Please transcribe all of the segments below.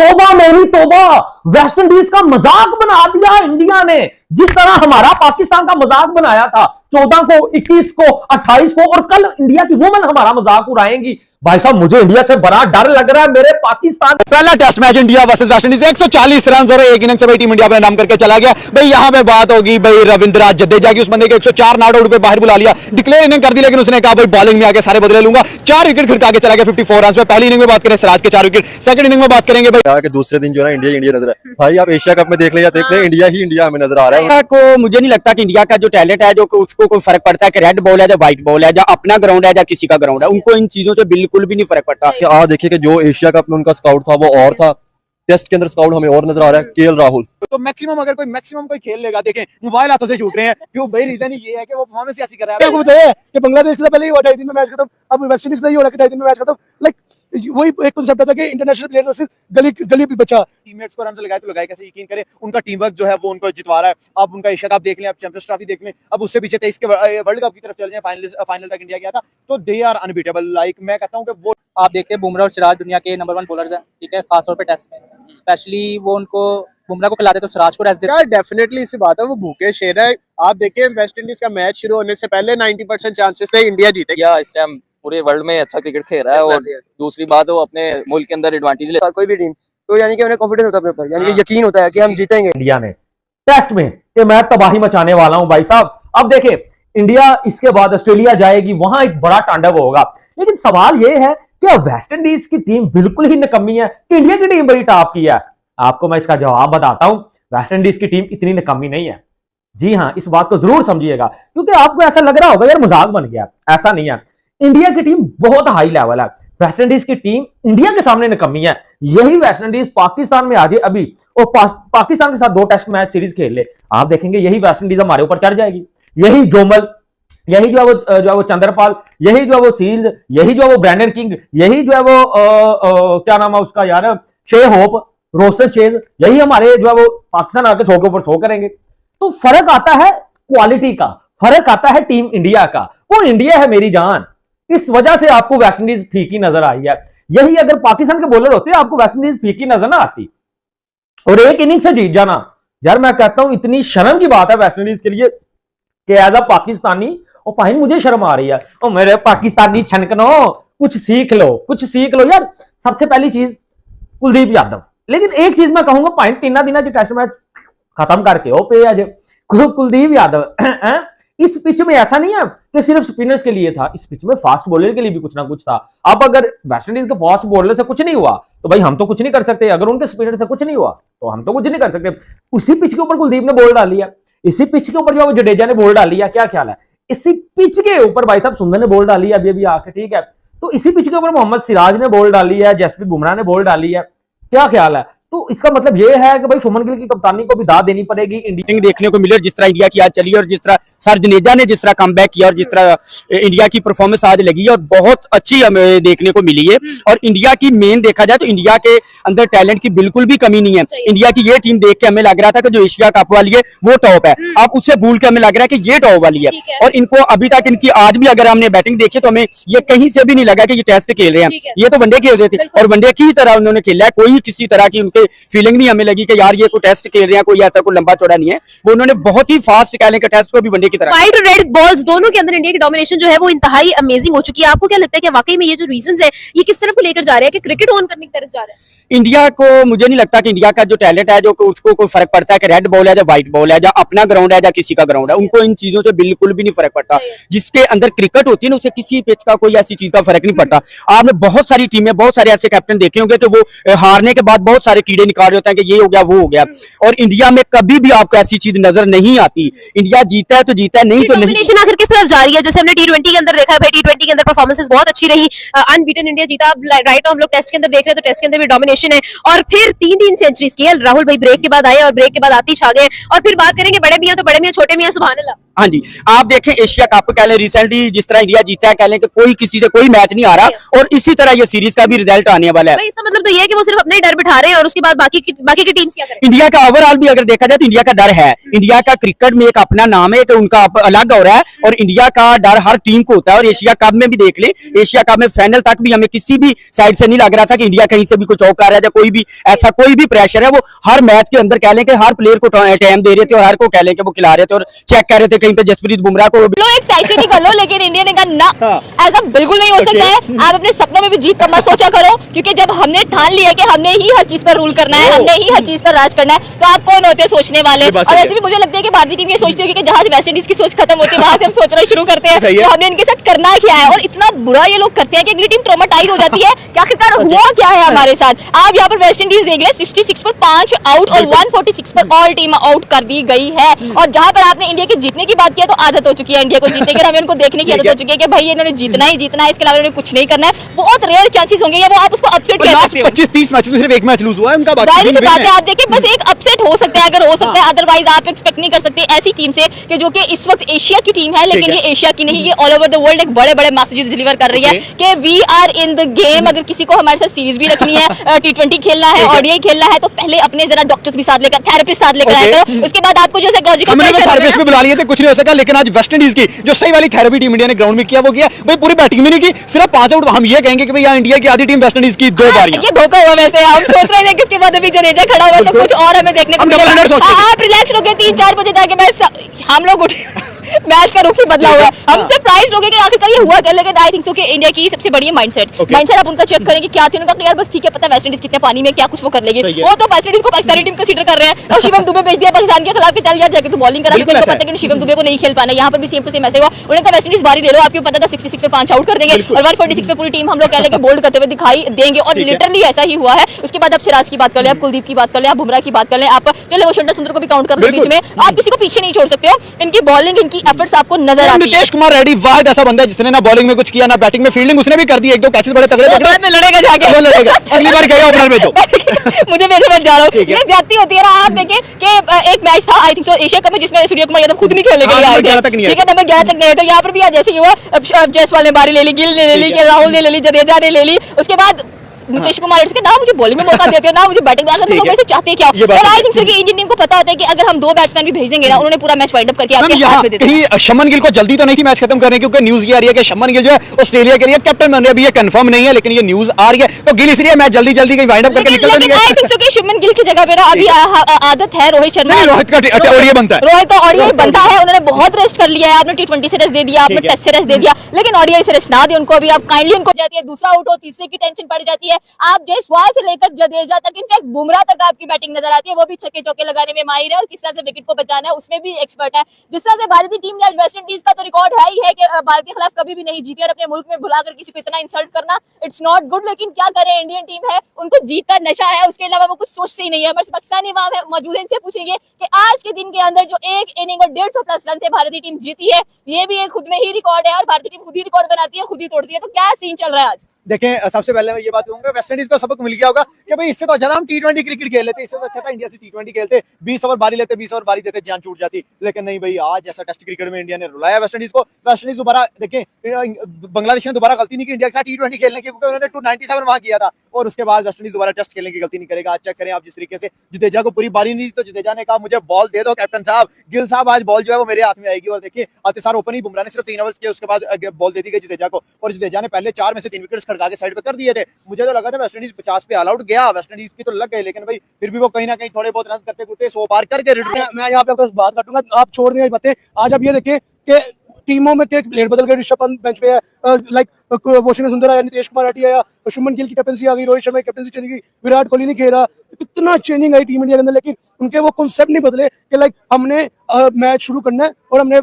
तोबा मेरी तोबा, वेस्ट इंडीज का मजाक बना दिया इंडिया ने। जिस तरह हमारा पाकिस्तान का मजाक बनाया था 14 को, 21 को, 28 को, और कल इंडिया की वुमेन हमारा मजाक उड़ाएंगी। भाई साहब मुझे इंडिया से बड़ा डर लग रहा है मेरे पाकिस्तान। पहला test match India versus West Indies, 140 run और एक इनिंग से भाई टीम इंडिया अपना नाम करके चला गया। भाई यहां पे बात होगी भाई रविंद्र जडेजा की, उस बंदे के 104 नॉट आउट पे बाहर बुला लिया, डिक्लेयर इनिंग कर दी, लेकिन उसने कहा भाई बॉलिंग में आके सारे बदले लूंगा। 4 विकेट खिड़का के चला गया 54 रन पे। पहली इनिंग में बात करें सिराज के 4 विकेट, सेकंड इनिंग में बात करेंगे भाई के दूसरे दिन जो है इंडिया इंडिया नजर है। भाई आप एशिया कप में देख ले या देख ले, इंडिया ही इंडिया हमें नजर आ रहा है। इंडिया को मुझे नहीं लगता कि इंडिया का जो टैलेंट है जो उसको कोई फर्क पड़ता है कि रेड बॉल है या व्हाइट बॉल है, या अपना ग्राउंड है या किसी का ग्राउंड है, उनको इन चीजों से बिल्कुल भी नहीं फर्क पड़ता। आप देखिए कि जो एशिया कप में उनका स्काउट था वो और था, टेस्ट के अंदर स्काउट हमें और नजर आ रहा है, केएल राहुल। तो मैक्सिमम अगर कोई खेल लेगा, देखें मोबाइल हाथों से छूट रहे हैं, क्यों भाई रीजन ये है कि वो परफॉर्मेंस ऐसी कर रहा है। आपको बताया कि बांग्लादेश से पहले ही हुआ 2.5 दिन में मैच खत्म, अब वेस्ट इंडीज का ही हो रहा है 2.5 दिन में मैच खत्म। लाइक वही एक कांसेप्ट था कि इंटरनेशनल प्लेयर वर्सेस गली बच्चा। टीममेट्स को रन से लगाए तो लगाए कैसे, यकीन करें उनका टीम वर्क जो है वो उनको जितवा रहा है। अब उनका एशिया कप देख लें, आप चैंपियंस ट्रॉफी देख लें, अब उससे पीछे 23 के वर्ल्ड कप की तरफ चले जाएं, फाइनल तक इंडिया गया था, तो दे आर अनबीटेबल। लाइक मैं कहता हूं कि वो आप देखते हैं बुमराह और सिराज दुनिया के नंबर 1 बॉलर्स हैं, ठीक है, खासतौर पे टेस्ट में स्पेशली। वो उनको बुमराह को खिलाते तो सिराज को रेस्ट देते। डेफिनेटली इसी बात है, वो भूखे शेर है। आप देखिए वेस्ट इंडीज का मैच शुरू होने से पहले 90% चांसेस थे इंडिया जीतेगी। इस टाइम पूरे वर्ल्ड में अच्छा क्रिकेट खेल रहा है, और दूसरी बात वो अपने मुल्क के अंदर एडवांटेज ले कोई भी टीम, तो यानी कि उन्हें कॉन्फिडेंस होता है अपने ऊपर, यानी कि यकीन होता है कि हम जीतेंगे। इंडिया ने टेस्ट में कि मैं तबाही मचाने वाला हूं भाई साहब। अब देखें इंडिया इसके बाद ऑस्ट्रेलिया जाएगी, वहां एक बड़ा तांडव होगा। लेकिन सवाल यह है कि वेस्ट इंडीज की टीम बिल्कुल ही निकम्मी है, इंडिया की टीम बड़ी टॉप की है। आपको मैं इसका जवाब बताता हूं, वेस्ट इंडीज की टीम इतनी निकम्मी नहीं है। जी हां, इस बात को जरूर समझिएगा, क्योंकि आपको ऐसा लग रहा होगा यार मजाक बन गया, ऐसा नहीं है। इंडिया की टीम बहुत हाई लेवल है, वेस्ट इंडीज की टीम इंडिया के सामने निकम्मी है। यही वेस्ट इंडीज पाकिस्तान में आ जाए अभी और पाकिस्तान के साथ 2 टेस्ट मैच सीरीज खेल ले, आप देखेंगे यही वेस्ट इंडीज हमारे ऊपर चढ़ जाएगी। यही जोमल, यही जो है वो चंद्रपाल, यही जो है वो सील्ड, यही जो है वो ब्रैंडन किंग, यही जो है वो क्या नाम है उसका यार, शे होप, रोस्टर चेज, यही हमारे जो है वो पाकिस्तान आके 100 के ऊपर 100 करेंगे। तो फर्क आता है क्वालिटी का, फर्क आता है टीम इंडिया का। वो इंडिया है मेरी जान, इस वजह से आपको वेस्ट इंडीज फीकी नजर आई है। यही अगर पाकिस्तान के बॉलर होते आपको वेस्ट इंडीज फीकी नजर ना आती और एक इनिंग से जीत जाना। यार मैं कहता हूं इतनी शर्म की बात है वेस्ट इंडीज के लिए कि एज अ पाकिस्तानी, और भाई मुझे शर्म आ रही है, और मेरे पाकिस्तानी छनकनो कुछ सीख लो, कुछ सीख लो यार। सबसे पहली चीज कुलदीप यादव, लेकिन एक चीज मैं कहूंगा, पॉइंट 3 दिन टेस्ट मैच खत्म करके ओ पे आज कुलदीप यादव इस पिच में ऐसा नहीं है कि सिर्फ स्पिनर्स के लिए था, इस पिच में फास्ट बॉलर के लिए भी कुछ ना कुछ था। अब अगर वेस्ट इंडीज के फास्ट बॉलर से कुछ नहीं हुआ तो भाई हम तो कुछ नहीं कर सकते, अगर उनके स्पिनर से कुछ नहीं हुआ तो हम तो कुछ नहीं कर सकते। उसी पिच के ऊपर कुलदीप ने बॉल डाली है, इसी पिच के ऊपर जो जडेजा ने बॉल डाली है, क्या ख्याल है? इसी पिच के ऊपर भाई साहब सुंदर ने बॉल डाली है अभी आके, ठीक है। तो इसी पिच के ऊपर मोहम्मद सिराज ने बॉल डाली है, जसप्रीत बुमराह ने बॉल डाली है, क्या ख्याल है? तो इसका मतलब यह है कि भाई शुभमन गिल की कप्तानी को भी दाद देनी पड़ेगी। इंडिया देखने को मिले जिस तरह इंडिया की आज चली, और जिस तरह सर जडेजा ने जिस तरह कमबैक किया, और जिस तरह इंडिया की परफॉर्मेंस आज लगी है, और बहुत अच्छी हमें देखने को मिली है। और इंडिया की मेन देखा जाए तो इंडिया के अंदर टैलेंट की बिल्कुल भी कमी नहीं है। इंडिया की ये टीम देख के हमें लग रहा था कि जो एशिया कप वाली है वो टॉप है, आप उसे भूल के हमें लग रहा है कि ये टॉप वाली है। और इनको अभी तक इनकी आज भी अगर हमने बैटिंग देखी तो हमें ये कहीं से भी नहीं लगा कि ये टेस्ट खेल रहे हैं, ये तो वनडे खेल रहे थे, और वनडे की तरह उन्होंने खेला है। कोई किसी तरह की उनके फीलिंग नहीं हमें लगी कि यार ये कोई टेस्ट खेल रहे हैं, कोई ऐसा कोई लंबा चौड़ा नहीं है। वो उन्होंने बहुत ही फास्ट खेलें का टेस्ट को भी वनडे की तरह। व्हाइट और रेड बॉल्स दोनों के अंदर इंडिया की डोमिनेशन जो है वो इंतहाई अमेजिंग हो चुकी है। आपको क्या लगता है कि वाकई में ये जो रीजंस है ये किस तरफ लेकर जा रहे हैं, कि क्रिकेट ऑन करने की तरफ जा रहे हैं? इंडिया को मुझे नहीं लगता कि इंडिया का जो टैलेंट है जो उसको कोई फर्क पड़ता है कि रेड बॉल है या व्हाइट बॉल है, या अपना ग्राउंड है या किसी का ग्राउंड है, उनको इन चीजों से बिल्कुल भी नहीं फर्क पड़ता। जिसके अंदर क्रिकेट होती है ना, उसे किसी पिच का कोई ऐसी चीज का फर्क नहीं पड़ता। आपने बहुत सारी टीमें, बहुत सारे ऐसे कैप्टन देखे होंगे कि वो हारने के बाद बहुत सारे कीड़े निकाल रहे होते हैं कि ये हो गया वो हो गया, और इंडिया में कभी भी आपको ऐसी चीज नजर नहीं आती। इंडिया जीता है तो जीता है, नहीं तो नहीं। डोमिनेशन आखिर किस तरफ जा रही है? जैसे हमने T20 के अंदर देखा है, T20 के अंदर परफॉर्मेंसेस बहुत अच्छी रही, अनबीटन इंडिया जीता। राइट, हम लोग टेस्ट के अंदर देख रहे हैं तो टेस्ट के अंदर भी डोमिनेशन है, और फिर 3 सेंचुरीज की है। राहुल भाई ब्रेक के बाद आए और ब्रेक के बाद आतिश आ गए। और फिर बात करेंगे बड़े मियां, तो बड़े मियां छोटे मियां सुभान अल्लाह। हाँ जी, आप देखें एशिया कप कह लें रिसेंटली जिस तरह इंडिया जीता है, कह लें कि कोई किसी से कोई मैच नहीं आ रहा, और इसी तरह ये सीरीज का भी रिजल्ट आने वाला है। भाई इसका मतलब तो ये है कि वो सिर्फ अपने ही डर बिठा रहे हैं और उसके बाद बाकी की टीम्स क्या करें? इंडिया का ओवरऑल भी अगर देखा जाए तो इंडिया का डर है। इंडिया का क्रिकेट में एक अपना नाम है, तो उनका अलग हो रहा है, और इंडिया का डर हर टीम को होता है। और एशिया कप में भी देख लें, एशिया कप में फाइनल तक भी हमें किसी भी साइड से नहीं लग रहा था कि इंडिया कहीं से भी कुछ चौक आ रहा है, या कोई भी ऐसा कोई भी प्रेशर है। वो हर मैच के अंदर कह लें कि हर प्लेयर को टाइम दे रहे थे, और हर को कह लें कि वो खिला रहे थे, और चेक कर रहे थे कहीं पे जसप्रीत बुमराह को। लो एक सेशन ही कर लो, लेकिन इंडिया ने कहा ना, ऐसा बिल्कुल नहीं हो सकता है। आप अपने सपनों में भी जीत का मत सोचा करो, क्योंकि जब हमने ठान लिया कि हमने ही हर चीज पर रूल करना है, हमने ही हर चीज पर राज करना है, तो आप कौन होते हैं सोचने वाले? और ऐसे भी मुझे लगता है कि भारतीय टीम ये सोचती होगी कि जहां से वेस्ट इंडीज की सोच खत्म होती है, वहां से हम सोचना शुरू करते हैं कि हमने इनके साथ करना क्या है। और इतना बुरा ये लोग करते हैं कि अगली टीम ट्रॉमाटाइज हो जाती है कि आखिरकार हुआ क्या है हमारे साथ। आप यहाँ पर वेस्ट इंडीज देख ले, 66 पर 5 आउट और 146 पर ऑल टीम आउट कर दी गई है। और जहां पर आपने इंडिया के जीतने की बात की है, तो आदत हो चुकी है इंडिया को जीतने की, हमें उनको देखने की आदत हो चुकी है कि भाई इन्होंने जीतना ही जीतना है, इसके अलावा इन्होंने कुछ नहीं करना है। बहुत रेयर चांसेस होंगे, या वो आप उसको अपसेट कह सकते हो। 25-30 मैचेस में सिर्फ एक मैच लूज हुआ है उनका, जाहिर सी बात है, आप देखिए बस एक अपसेट हो सकता है, अगर हो सकता है, अदरवाइज आप एक्सपेक्ट नहीं कर सकते ऐसी टीम से कि जो कि इस वक्त एशिया की टीम है, लेकिन ये एशिया की नहीं, ये ऑल ओवर द वर्ल्ड एक बड़े बड़े मैसेजेस डिलीवर कर रही है कि we are in the game. अगर किसी को हमारे साथ सीरीज भी रखनी है, T20 खेलना है, ODI खेलना है, तो पहले अपने जरा डॉक्टर्स भी साथ लेकर, थेरेपिस्ट साथ लेकर आए, तो उसके बाद आपको जो साइकोलॉजिकल थेरेपिस्ट भी बुला लिए थे, कुछ नहीं हो सका। लेकिन आज वेस्ट इंडीज की जो सही वाली थेरेपी टीम इंडिया ने ग्राउंड में किया, वो किया भाई, पूरी बैटिंग में नहीं की, सिर्फ 5 आउट। हम ये कहेंगे कि भाई यहाँ इंडिया की आधी टीम वेस्ट इंडीज की 2 बारियां। ये धोखा हुआ। वैसे हम सोच रहे थे कि इसके बाद अभी जडेजा खड़ा हुआ तो कुछ और हमें देखने को मिलेगा। आप रिलैक्स हो गए, 3-4 बजे जाके हम लोग उठे, मैच का रुख ही बदला हुआ है। हम सरप्राइज हो गए कि आखिरकार ये हुआ क्या। लेकिन आई थिंक सो कि इंडिया की सबसे बड़ी माइंडसेट आप उनका चेक करेंगे क्या थी, उनका यार बस ठीक है, पता है वेस्ट इंडीज कितने पानी में क्या कुछ वो कर लेगी, वो तो वेस्ट इंडीज को पाकिस्तानी टीम कंसीडर कर रहे हैं। और शिवम दुबे भेज दिया पाकिस्तान के खिलाफ कि चल यार जाके तो बॉलिंग करा, क्योंकि उनको पता है कि शिवम दुबे को नहीं खेल पाना। यहाँ पर भी सेम टू सेम ऐसे हुआ, उन्होंने कहा वेस्ट इंडीज बारी ले लो, आपको पता था 66 पे 5 आउट कर देंगे, और 146 पे पूरी टीम हम लोग कह लेंगे बोल्ड करते हुए दिखाई देंगे, और लिटरली ऐसा ही हुआ है। उसके बाद आप सिराज की बात कर ले, आप कुलदीप की बात कर ले, आप बुमराह की बात कर ले, आप चले वशिंगटन सुंदर को भी काउंट कर ले बीच में, आप किसी को पीछे नहीं छोड़ सकते हो। इनकी बॉलिंग, इनकी एफर्ट्स आपको नजर आती है। नीतीश कुमार रेड्डी वाहिद ऐसा बंदा है जिसने ना बॉलिंग में कुछ किया, ना बैटिंग में, फील्डिंग उसने भी कर दी, 1-2 कैचेस बड़े तगड़े तगड़े। बाद में लड़ेगा जाके, वो लड़ेगा अगली बार गया ओपनर में तो मुझे भेजो, मैं जा रहा हूँ। ये ज्यादती होती है ना। आप देखें कि एक मैच था I think so Asia cup में, जिसमें सूर्य कुमार यादव खुद नहीं खेलने के लिए आए थे, ठीक है, नंबर 11 तक नहीं आए। तो यहाँ पर भी आज जैसे ही हुआ, अब जायसवाल ने बारी ले ली, गिल ने ले ली, राहुल ने ले ली, जडेजा ने ले ली, उसके बाद नीतीश कुमार के ना मुझे बॉलिंग में मौका देते हो, ना मुझे बैटिंग में, आखिर तुम मेरे से चाहते क्या हो। और आई थिंक सो कि इंडियन टीम को पता होता है कि अगर हम 2 बैट्समैन भी भेज देंगे ना, उन्होंने पूरा मैच वाइंड अप करके आपके हाथ में दे दिया। कहीं शमन गिल को जल्दी तो नहीं थी मैच खत्म करने की, क्योंकि न्यूज ये आ रही है कि शमन गिल जो है ऑस्ट्रेलिया के लिए कैप्टन बन रहे हैं। अभी ये कंफर्म नहीं है, लेकिन ये न्यूज आ रही है, तो गिल इसलिए मैच जल्दी कहीं वाइंड अप करके निकल जाएंगे। आई थिंक सो कि शुभमन गिल की जगह पे ना अभी आदत है रोहित शर्मा, रोहित का ओडीआई बनता है, रोहित का ओडीआई बनता है। उन्होंने बहुत रेस्ट कर लिया है, आपने T20 से रेस्ट दे दिया, आपने टेस्ट से रेस्ट दे दिया, लेकिन ओडीआई से रेस्ट ना दे उनको। अभी आप काइंडली उनको जाती है, दूसरा आउट हो, तीसरे की टेंशन पड़ जाती है। आप जयसवाल से लेकर जडेजा तक, इनफैक्ट बुमराह तक आपकी बैटिंग नजर आती है, वो भी छक्के चौके लगाने में माहिर है, और किस तरह से विकेट को बचाना है उसमें भी एक्सपर्ट है। जिस तरह से भारतीय टीम ने आज वेस्ट इंडीज का तो रिकॉर्ड है ही है कि भारत के खिलाफ कभी भी नहीं जीती, और अपने मुल्क में बुलाकर किसी को इतना इंसल्ट करना, इट्स नॉट गुड। लेकिन क्या करें, इंडियन टीम है, उनको जीत का नशा है, उसके अलावा वो कुछ सोचते ही नहीं है। हमारे पाकिस्तानी वहां मौजूद है, इनसे पूछेंगे कि आज के दिन के अंदर जो एक इनिंग और 150+ रन से भारतीय टीम जीती है, ये भी एक खुद में ही रिकॉर्ड है, और भारतीय टीम खुद ही रिकॉर्ड बनाती है, खुद ही तोड़ती है। तो क्या सीन चल रहा है आज? देखें, सबसे पहले मैं ये बात कहूंगा, वेस्ट इंडीज को सबक मिल गया होगा कि भाई इससे तो ज्यादा हम T20 क्रिकेट खेल लेते, इससे तो अच्छा था इंडिया से T20 खेलते, 20 ओवर बारी लेते, 20 ओवर बारी देते, जान छूट जाती। लेकिन नहीं भाई, आज ऐसा टेस्ट क्रिकेट में इंडिया ने रुलाया वेस्ट इंडीज को। वेस्ट इंडीज दोबारा देखें, बांग्लादेश ने दोबारा गलती नहीं की इंडिया के साथ T20 खेलने की, क्योंकि उन्होंने 297 वहां किया था, और उसके बाद वेस्ट इंडीज दोबारा टेस्ट खेलने की गलती नहीं करेगा। आज चेक करें आप, जिस तरीके से जडेजा को पूरी बारी नहीं दी, तो जडेजा ने कहा मुझे बॉल दे दो कैप्टन साहब, गिल साहब आज बॉल जो है वो मेरे हाथ में आएगी। और देखिए आते सार ओपन ही बुमराह ने सिर्फ 3 ओवर्स किए, उसके बाद बॉल दे दी गई जडेजा को, और जडेजा ने पहले 4 में से 3 विकेट्स खड़का के साइड पे कर दिए थे। मुझे तो लगा था वेस्ट इंडीज 50 पे ऑल आउट गया, वेस्ट इंडीज की तो लग गए, लेकिन भाई फिर भी वो कहीं ना कहीं थोड़े बहुत रन करते करते 100 पार करके रिटर्न। मैं यहाँ पे आपको बात काटूंगा, आप छोड़ देंगे बातें। आज आप ये देखें कि टीमों में प्लेयर बदल गए, ऋषभ पंत बेंच पे है, लाइक वशिंगटन सुंदर आया, नीतीश कुमार रेड्डी आया, शुभमन गिल की कैप्टनसी आ गई, रोहित शर्मा की कैप्टनसी चली गई, विराट कोहली नहीं खेला, कितना चेंजिंग आई टीम इंडिया के अंदर। लेकिन उनके वो कॉन्सेप्ट नहीं बदले कि लाइक हमने मैच शुरू करना है और हमने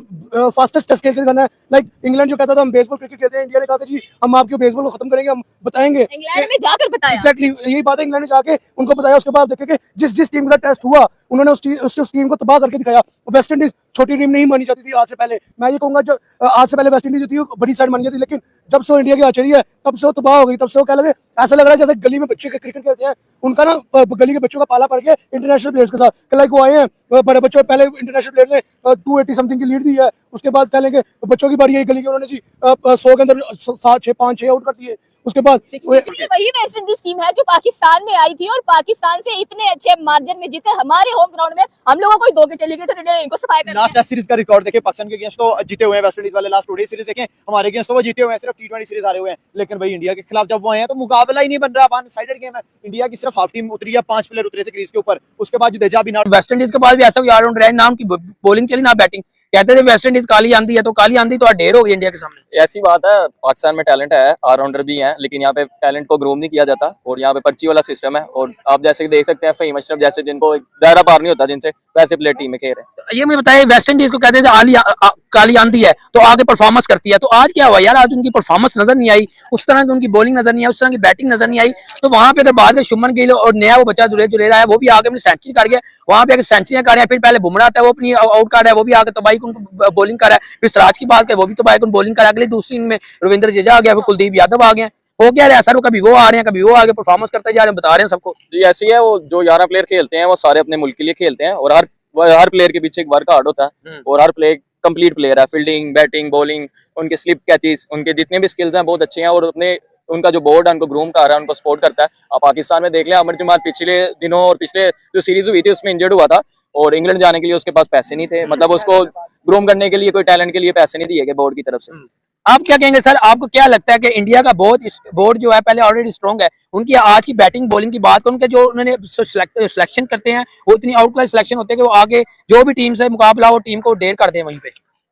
फास्टेस्ट टेस्ट खेल के करना है। लाइक इंग्लैंड जो कहता था हम बेसबॉल क्रिकेट खेलते हैं, इंडिया ने कहा कि जी हम आपके बेसबॉल को खत्म करेंगे, हम बताएंगे। इंग्लैंड में जाकर बताया, एग्जैक्टली यही बात है, इंग्लैंड ने जाके उनको बताया। उसके बाद देखे कि जिस टीम का टेस्ट हुआ, उन्होंने उस टीम को तबाह करके दिखाया। वेस्ट इंडीज छोटी टीम नहीं मानी जाती थी आज से पहले। मैं ये कहूंगा जो आज से पहले वेस्ट इंडीज थी बड़ी साइड मानी जाती, लेकिन जब से वो इंडिया की आ चढ़ी है तब से वो तबाह हो गई, तब से वो क्या लगे, ऐसा लग रहा है जैसे गली में बच्चे क्रिकेट खेलते हैं, उनका ना गली के बच्चों का पाला पड़ गया इंटरनेशनल प्लेयर्स के साथ। लाइक वो आए हैं बड़े बच्चों, पहले इंटरनेशनल प्लेयर ने 280 समथिंग की लीड दी है, उसके बाद कह लेंगे बच्चों की बारी आई गली की, उन्होंने जी 100 के अंदर 5-6 आउट कर दिए। उसके बाद ये वही वेस्ट इंडीज टीम है जो पाकिस्तान में आई थी और पाकिस्तान से इतने अच्छे मार्जिन में जीते, हमारे होम ग्राउंड में हम लोगों को ही धो के चली गई, तो इंडिया ने इनको सफाई कर लास्ट टेस्ट सीरीज का रिकॉर्ड देखें, पाकिस्तान के अगेंस्ट तो जीते हुए हैं वेस्ट इंडीज वाले। लास्ट ओडीआई सीरीज देखें हमारे अगेंस्ट तो वो जीते हुए हैं, सिर्फ T20 सीरीज हारे हुए हैं। लेकिन भाई इंडिया के खिलाफ जब वो आए हैं तो मुकाबला ही नहीं बन रहा, वन साइडेड गेम है। इंडिया की सिर्फ हाफ टीम उतरी है, 5 प्लेयर उतरे थे क्रीज के ऊपर, उसके बाद जडेजा भी नॉट। वेस्ट इंडीज के पास भी ऐसा कोई ऑलराउंडर है, नाम की बॉलिंग चली ना बैटिंग, कहते थे वेस्ट इंडीज काली आंधी है, तो काली आंधी तो ढेर हो गई इंडिया के सामने। ऐसी बात है, पाकिस्तान में टैलेंट है, ऑलराउंडर भी हैं, लेकिन यहाँ पे टैलेंट को ग्रूम नहीं किया जाता और यहाँ पे पर्ची वाला सिस्टम है। और आप जैसे देख सकते हैं फहीम अशरफ जैसे जिनको दायरा पार नहीं होता जिनसे, वैसे प्लेयर टीम में खेल रहे हैं। ये मुझे बताइए, वेस्ट इंडीज को कहते थे काली आंधी है तो आगे परफॉर्मेंस करती है, तो आज क्या हुआ यार, आज उनकी परफॉर्मेंस नजर नहीं आई, उस तरह की उनकी बॉलिंग नजर नहीं आई, उस तरह की बैटिंग नजर नहीं आई। तो वहां पे अगर बाद में शुभमन गिल और नया वो बच्चा जुड़ेरा है वो भी आगे अपनी सेंचुरी कर गया, वहां पे अगर सेंचुरियां कर रहे हैं, फिर पहले बुमराह आता है वो अपनी आउट कर रहा है, वो भी आगे तबाही को बॉलिंग कर रहा है, फिर सिराज की बात करें वो भी तबाही को बॉलिंग कर रहा है, अगली दूसरी इनिंग में रविंद्र जडेजा आ गया, फिर कुलदीप यादव आ गया, हो क्या रहा है सर, कभी वो आ रहे हैं कभी वो आगे परफॉर्मेंस करते जा रहे हैं, बता रहे हैं सबको। जी ऐसी है, वो जो 11 प्लेयर खेलते हैं वो सारे अपने मुल्क के लिए खेलते हैं और हर प्लेयर के पीछे एक वर्क हार्ड होता है और हर प्लेयर कंप्लीट प्लेयर है। फील्डिंग, बैटिंग, बॉलिंग, उनके स्लिप कैचेस, उनके जितने भी स्किल्स हैं बहुत अच्छे हैं और अपने उनका जो बोर्ड है उनको ग्रूम कर रहा है, उनको सपोर्ट करता है। आप पाकिस्तान में देख लें, अमर जमाल पिछले दिनों और पिछले जो सीरीज हुई थी उसमें इंजर्ड हुआ था और इंग्लैंड जाने के लिए उसके पास पैसे नहीं थे, मतलब उसको ग्रूम करने के लिए कोई टैलेंट के लिए पैसे नहीं दिए गए बोर्ड की तरफ से। आप क्या कहेंगे सर, आपको क्या लगता है कि इंडिया का बोर्ड जो है पहले ऑलरेडी स्ट्रॉन्ग है, उनकी आज की बैटिंग बॉलिंग की बात करें, उनके जो उन्होंने सिलेक्शन करते हैं वो इतनी आउट क्लास सिलेक्शन होते हैं कि वो आगे जो भी टीम से मुकाबला हो टीम को डेर कर दें वहीं पे।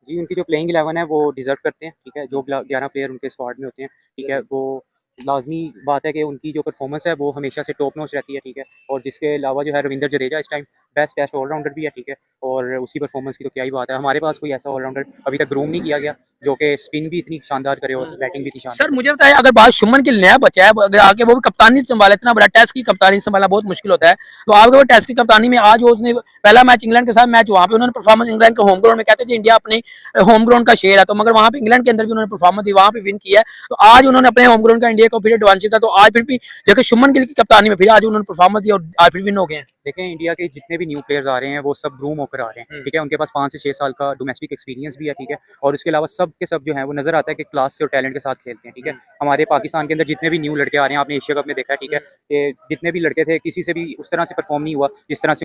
जी उनकी जो प्लेइंग 11 है वो डिजर्व करते हैं, ठीक है, जो 11 प्लेयर उनके स्क्वाड में होते हैं, ठीक है, वो लाजमी बात है कि उनकी जो परफॉर्मेंस है वो हमेशा से टॉप नॉच रहती है, ठीक है। और जिसके अलावा जो है रविंद्र जडेजा इस टाइम बेस्ट ऑलराउंडर भी है, ठीक है, और उसी परफॉर्मेंस की तो क्या ही बात है। हमारे पास कोई ऐसा ऑलराउंडर अभी तक ग्रूम नहीं किया गया जो कि स्पिन भी इतनी शानदार करे और बैटिंग भी इतनी शानदार। सर मुझे बताइए, अगर बात शुभमन गिल नया बचा है, अगर आगे वो भी कप्तानी संभाला, इतना बड़ा टेस्ट की कप्तानी संभालना बहुत मुश्किल होता है, तो आगे वो टेस्ट की कप्तानी में आज उसने पहला मैच इंग्लैंड के साथ मैच वहाँ पे उन्होंने परफॉर्मेंस इंग्लैंड के होम ग्राउंड में, कहते हैं इंडिया अपने होम ग्राउंड का शेयर है, तो मगर वहाँ पे इंग्लैंड के अंदर भी उन्होंने परफॉर्मेंस दी, वहाँ पे विन किया है, तो आज उन्होंने अपने होम ग्राउंड का इंडिया को फिर एडवांटेज था, तो आज फिर भी जगह शुभमन गिल की कप्तानी में फिर आज उन्होंने परफॉर्मेंस दी और आज फिर विन हो गए हैं। देखें इंडिया के जितने भी न्यू प्लेयर्स आ रहे हैं वो सब ग्रूम होकर आ रहे हैं, ठीक है, उनके पास 5 से 6 साल का डोमेस्टिक एक्सपीरियंस भी है, ठीक है, और उसके अलावा सब के सब जो है वो नजर आता है कि क्लास से और टैलेंट के साथ खेलते हैं, ठीक है। हमारे पाकिस्तान के अंदर जितने भी न्यू लड़के आ रहे हैं, आपने एशिया कप में देखा है, ठीक है, कि जितने भी लड़के थे किसी से भी उस तरह से परफॉर्म नहीं हुआ जिस तरह से